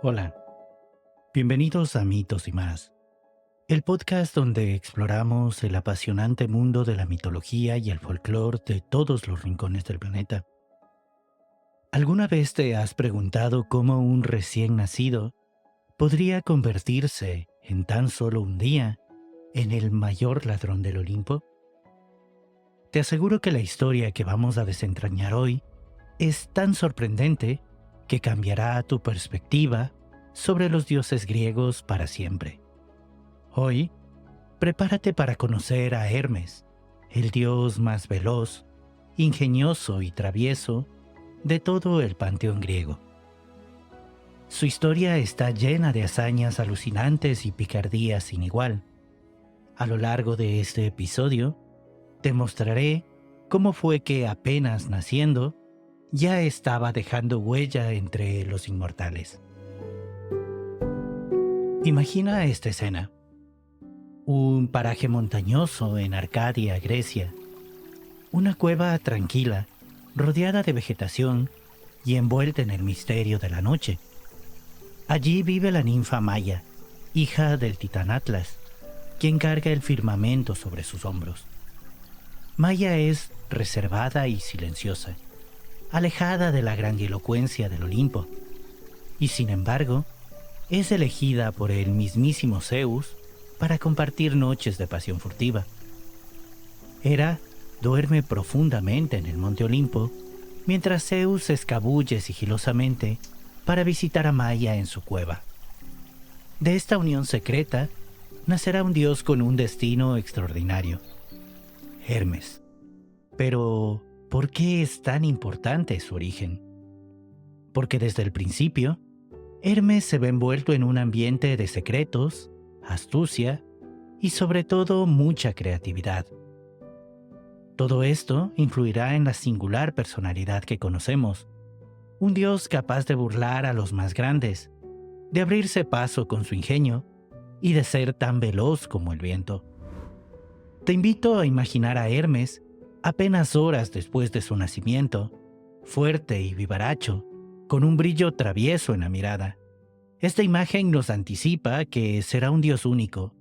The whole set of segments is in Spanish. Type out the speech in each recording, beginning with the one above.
Hola, bienvenidos a Mitos y más, el podcast donde exploramos el apasionante mundo de la mitología y el folclore de todos los rincones del planeta. ¿Alguna vez te has preguntado cómo un recién nacido podría convertirse en tan solo un día en el mayor ladrón del Olimpo? Te aseguro que la historia que vamos a desentrañar hoy es tan sorprendente que cambiará tu perspectiva sobre los dioses griegos para siempre. Hoy, prepárate para conocer a Hermes, el dios más veloz, ingenioso y travieso de todo el panteón griego. Su historia está llena de hazañas alucinantes y picardías sin igual. A lo largo de este episodio, te mostraré cómo fue que apenas naciendo, ya estaba dejando huella entre los inmortales. Imagina esta escena. Un paraje montañoso en Arcadia, Grecia. Una cueva tranquila, rodeada de vegetación y envuelta en el misterio de la noche. Allí vive la ninfa Maya, hija del titán Atlas, quien carga el firmamento sobre sus hombros. Maya es reservada y silenciosa, alejada de la grandilocuencia del Olimpo, y sin embargo, es elegida por el mismísimo Zeus para compartir noches de pasión furtiva. Hera duerme profundamente en el monte Olimpo, mientras Zeus se escabulle sigilosamente para visitar a Maya en su cueva. De esta unión secreta nacerá un dios con un destino extraordinario, Hermes. Pero, ¿por qué es tan importante su origen? Porque desde el principio, Hermes se ve envuelto en un ambiente de secretos, astucia y sobre todo mucha creatividad. Todo esto influirá en la singular personalidad que conocemos, un dios capaz de burlar a los más grandes, de abrirse paso con su ingenio y de ser tan veloz como el viento. Te invito a imaginar a Hermes apenas horas después de su nacimiento, fuerte y vivaracho, con un brillo travieso en la mirada. Esta imagen nos anticipa que será un dios único,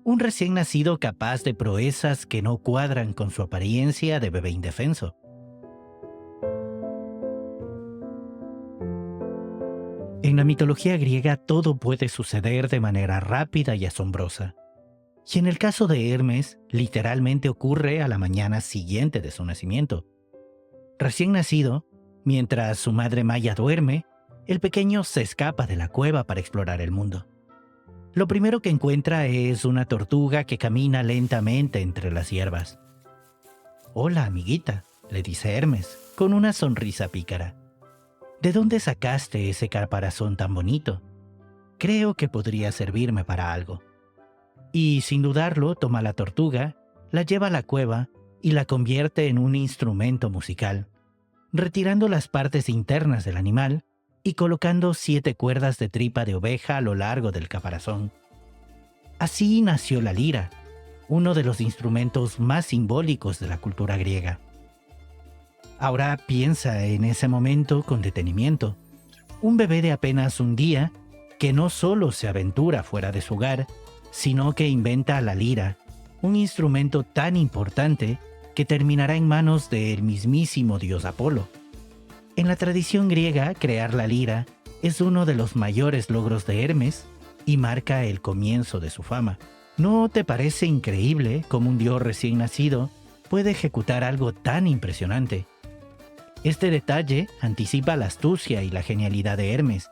un recién nacido capaz de proezas que no cuadran con su apariencia de bebé indefenso. En la mitología griega todo puede suceder de manera rápida y asombrosa. Y en el caso de Hermes, literalmente ocurre a la mañana siguiente de su nacimiento. Recién nacido, mientras su madre Maya duerme, el pequeño se escapa de la cueva para explorar el mundo. Lo primero que encuentra es una tortuga que camina lentamente entre las hierbas. «Hola, amiguita», le dice Hermes, con una sonrisa pícara. «¿De dónde sacaste ese caparazón tan bonito? Creo que podría servirme para algo». Y sin dudarlo toma la tortuga, la lleva a la cueva y la convierte en un instrumento musical, retirando las partes internas del animal y colocando 7 cuerdas de tripa de oveja a lo largo del caparazón. Así nació la lira, uno de los instrumentos más simbólicos de la cultura griega. Ahora piensa en ese momento con detenimiento. Un bebé de apenas un día que no solo se aventura fuera de su hogar, sino que inventa la lira, un instrumento tan importante que terminará en manos del mismísimo dios Apolo. En la tradición griega, crear la lira es uno de los mayores logros de Hermes y marca el comienzo de su fama. ¿No te parece increíble cómo un dios recién nacido puede ejecutar algo tan impresionante? Este detalle anticipa la astucia y la genialidad de Hermes,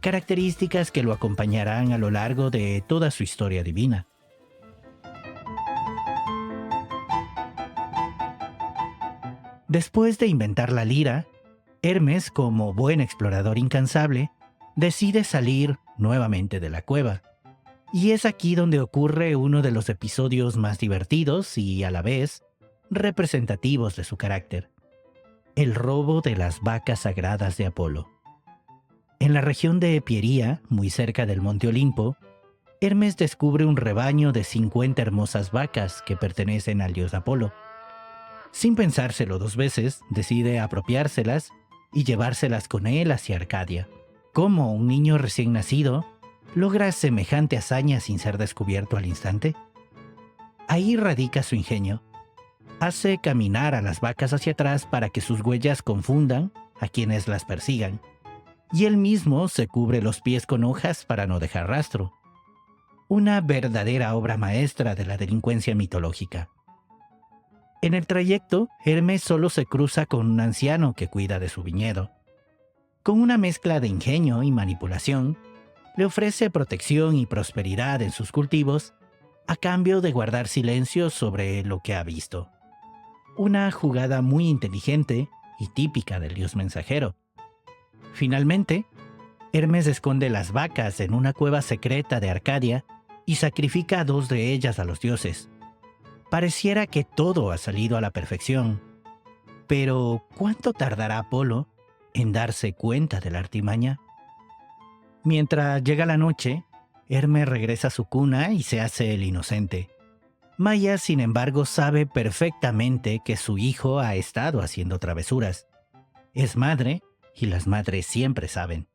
características que lo acompañarán a lo largo de toda su historia divina. Después de inventar la lira, Hermes, como buen explorador incansable, decide salir nuevamente de la cueva. Y es aquí donde ocurre uno de los episodios más divertidos y, a la vez, representativos de su carácter: el robo de las vacas sagradas de Apolo. En la región de Piería, muy cerca del monte Olimpo, Hermes descubre un rebaño de 50 hermosas vacas que pertenecen al dios Apolo. Sin pensárselo 2 veces, decide apropiárselas y llevárselas con él hacia Arcadia. cómo un niño recién nacido logra semejante hazaña sin ser descubierto al instante? Ahí radica su ingenio. Hace caminar a las vacas hacia atrás para que sus huellas confundan a quienes las persigan, y él mismo se cubre los pies con hojas para no dejar rastro. Una verdadera obra maestra de la delincuencia mitológica. En el trayecto, Hermes solo se cruza con un anciano que cuida de su viñedo. Con una mezcla de ingenio y manipulación, le ofrece protección y prosperidad en sus cultivos a cambio de guardar silencio sobre lo que ha visto. Una jugada muy inteligente y típica del dios mensajero. Finalmente, Hermes esconde las vacas en una cueva secreta de Arcadia y sacrifica a 2 de ellas a los dioses. Pareciera que todo ha salido a la perfección. Pero, ¿cuánto tardará Apolo en darse cuenta de la artimaña? Mientras llega la noche, Hermes regresa a su cuna y se hace el inocente. Maia, sin embargo, sabe perfectamente que su hijo ha estado haciendo travesuras. Es madre, y las madres siempre saben.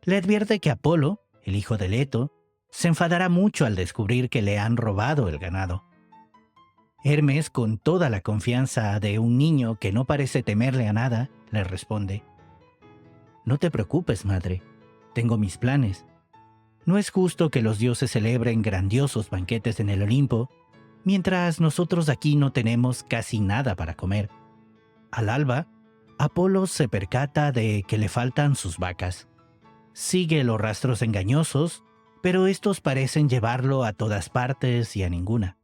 Le advierte que Apolo, el hijo de Leto, se enfadará mucho al descubrir que le han robado el ganado. Hermes, con toda la confianza de un niño que no parece temerle a nada, le responde: «No te preocupes, madre. Tengo mis planes. No es justo que los dioses celebren grandiosos banquetes en el Olimpo, mientras nosotros aquí no tenemos casi nada para comer». Al alba, Apolo se percata de que le faltan sus vacas. Sigue los rastros engañosos, pero estos parecen llevarlo a todas partes y a ninguna.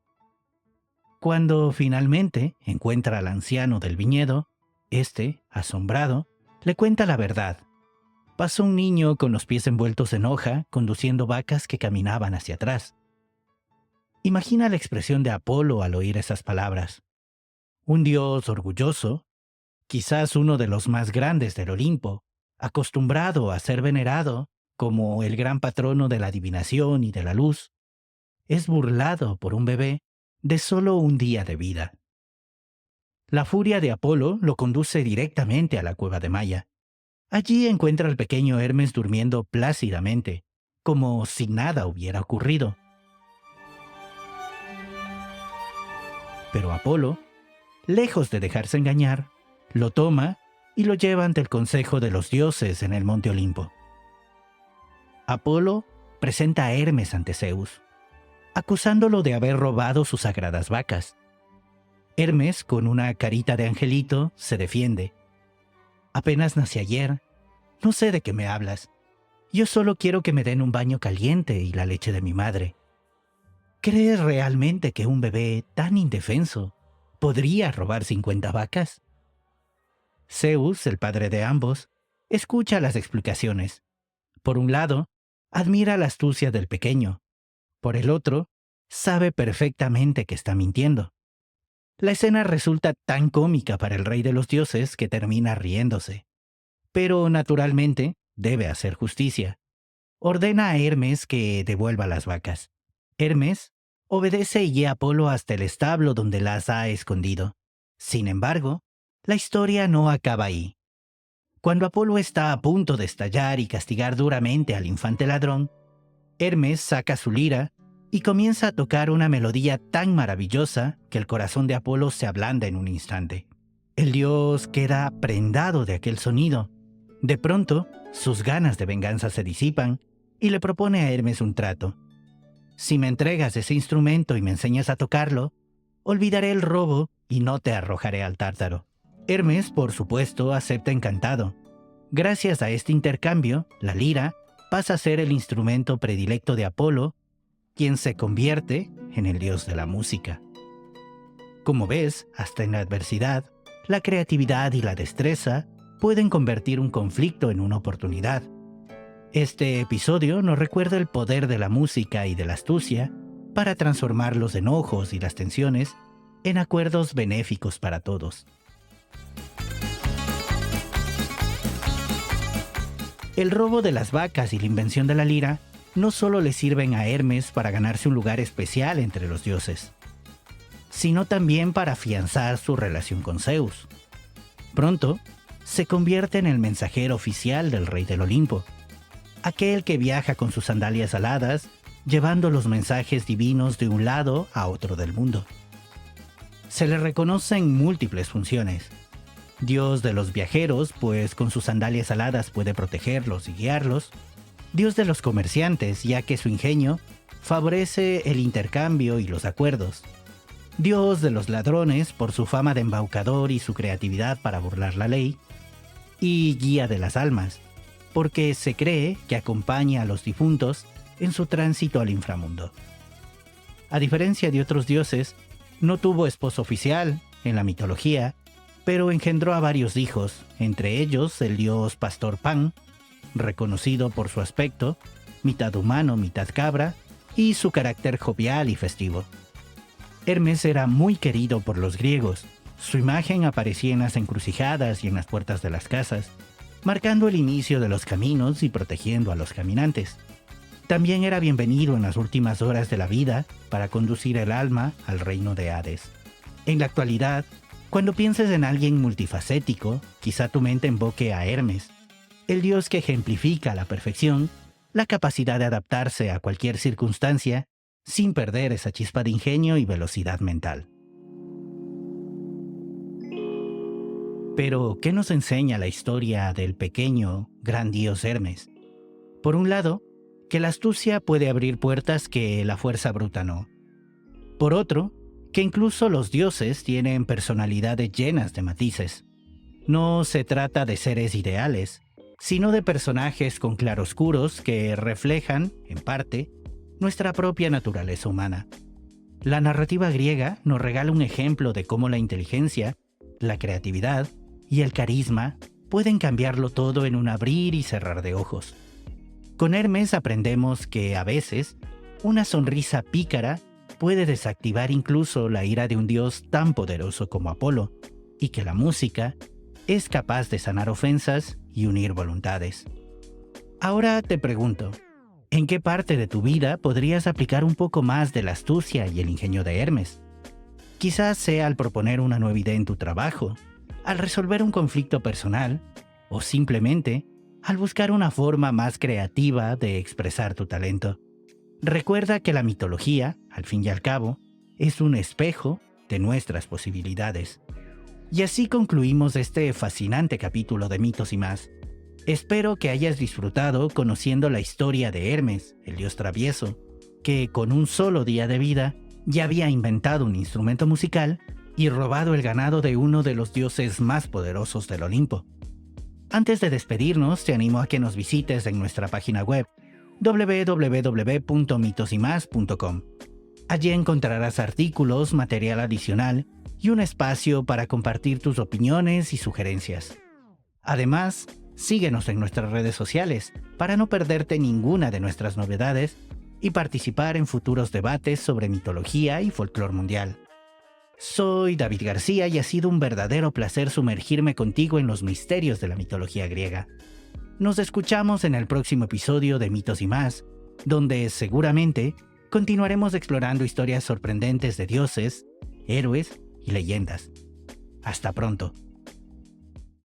Cuando finalmente encuentra al anciano del viñedo, este, asombrado, le cuenta la verdad. Pasó un niño con los pies envueltos en hoja, conduciendo vacas que caminaban hacia atrás. Imagina la expresión de Apolo al oír esas palabras. Un dios orgulloso, quizás uno de los más grandes del Olimpo, acostumbrado a ser venerado como el gran patrono de la adivinación y de la luz, es burlado por un bebé de solo un día de vida. La furia de Apolo lo conduce directamente a la cueva de Maia. Allí encuentra al pequeño Hermes durmiendo plácidamente, como si nada hubiera ocurrido. Pero Apolo, lejos de dejarse engañar, lo toma y lo lleva ante el consejo de los dioses en el monte Olimpo. Apolo presenta a Hermes ante Zeus, acusándolo de haber robado sus sagradas vacas. Hermes, con una carita de angelito, se defiende. «Apenas nací ayer. No sé de qué me hablas. Yo solo quiero que me den un baño caliente y la leche de mi madre». ¿Crees realmente que un bebé tan indefenso podría robar 50 vacas? Zeus, el padre de ambos, escucha las explicaciones. Por un lado, admira la astucia del pequeño. Por el otro, sabe perfectamente que está mintiendo. La escena resulta tan cómica para el rey de los dioses que termina riéndose. Pero, naturalmente, debe hacer justicia. Ordena a Hermes que devuelva las vacas. Hermes obedece y guía a Apolo hasta el establo donde las ha escondido. Sin embargo, la historia no acaba ahí. Cuando Apolo está a punto de estallar y castigar duramente al infante ladrón, Hermes saca su lira y comienza a tocar una melodía tan maravillosa que el corazón de Apolo se ablanda en un instante. El dios queda prendado de aquel sonido. De pronto, sus ganas de venganza se disipan y le propone a Hermes un trato. «Si me entregas ese instrumento y me enseñas a tocarlo, olvidaré el robo y no te arrojaré al Tártaro». Hermes, por supuesto, acepta encantado. Gracias a este intercambio, la lira pasa a ser el instrumento predilecto de Apolo, quien se convierte en el dios de la música. Como ves, hasta en la adversidad, la creatividad y la destreza pueden convertir un conflicto en una oportunidad. Este episodio nos recuerda el poder de la música y de la astucia para transformar los enojos y las tensiones en acuerdos benéficos para todos. El robo de las vacas y la invención de la lira no solo le sirven a Hermes para ganarse un lugar especial entre los dioses, sino también para afianzar su relación con Zeus. Pronto, se convierte en el mensajero oficial del rey del Olimpo, aquel que viaja con sus sandalias aladas, llevando los mensajes divinos de un lado a otro del mundo. Se le reconocen múltiples funciones. Dios de los viajeros, pues con sus sandalias aladas puede protegerlos y guiarlos. Dios de los comerciantes, ya que su ingenio favorece el intercambio y los acuerdos. Dios de los ladrones, por su fama de embaucador y su creatividad para burlar la ley. Y guía de las almas, porque se cree que acompaña a los difuntos en su tránsito al inframundo. A diferencia de otros dioses, no tuvo esposo oficial en la mitología, pero engendró a varios hijos, entre ellos el dios pastor Pan, reconocido por su aspecto, mitad humano, mitad cabra, y su carácter jovial y festivo. Hermes era muy querido por los griegos. Su imagen aparecía en las encrucijadas y en las puertas de las casas, marcando el inicio de los caminos y protegiendo a los caminantes. También era bienvenido en las últimas horas de la vida para conducir el alma al reino de Hades. En la actualidad, cuando pienses en alguien multifacético, quizá tu mente invoque a Hermes, el dios que ejemplifica a la perfección la capacidad de adaptarse a cualquier circunstancia sin perder esa chispa de ingenio y velocidad mental. Pero, ¿qué nos enseña la historia del pequeño, gran dios Hermes? Por un lado, que la astucia puede abrir puertas que la fuerza bruta no. Por otro, que incluso los dioses tienen personalidades llenas de matices. No se trata de seres ideales, sino de personajes con claroscuros que reflejan, en parte, nuestra propia naturaleza humana. La narrativa griega nos regala un ejemplo de cómo la inteligencia, la creatividad y el carisma pueden cambiarlo todo en un abrir y cerrar de ojos. Con Hermes aprendemos que, a veces, una sonrisa pícara puede desactivar incluso la ira de un dios tan poderoso como Apolo, y que la música es capaz de sanar ofensas y unir voluntades. Ahora te pregunto, ¿en qué parte de tu vida podrías aplicar un poco más de la astucia y el ingenio de Hermes? Quizás sea al proponer una nueva idea en tu trabajo, al resolver un conflicto personal, o simplemente al buscar una forma más creativa de expresar tu talento. Recuerda que la mitología, al fin y al cabo, es un espejo de nuestras posibilidades. Y así concluimos este fascinante capítulo de Mitos y más. Espero que hayas disfrutado conociendo la historia de Hermes, el dios travieso, que con un solo día de vida ya había inventado un instrumento musical y robado el ganado de uno de los dioses más poderosos del Olimpo. Antes de despedirnos, te animo a que nos visites en nuestra página web www.mitosymas.com. Allí encontrarás artículos, material adicional y un espacio para compartir tus opiniones y sugerencias. Además, síguenos en nuestras redes sociales para no perderte ninguna de nuestras novedades y participar en futuros debates sobre mitología y folclore mundial. Soy David García y ha sido un verdadero placer sumergirme contigo en los misterios de la mitología griega. Nos escuchamos en el próximo episodio de Mitos y más, donde seguramente continuaremos explorando historias sorprendentes de dioses, héroes y leyendas. Hasta pronto.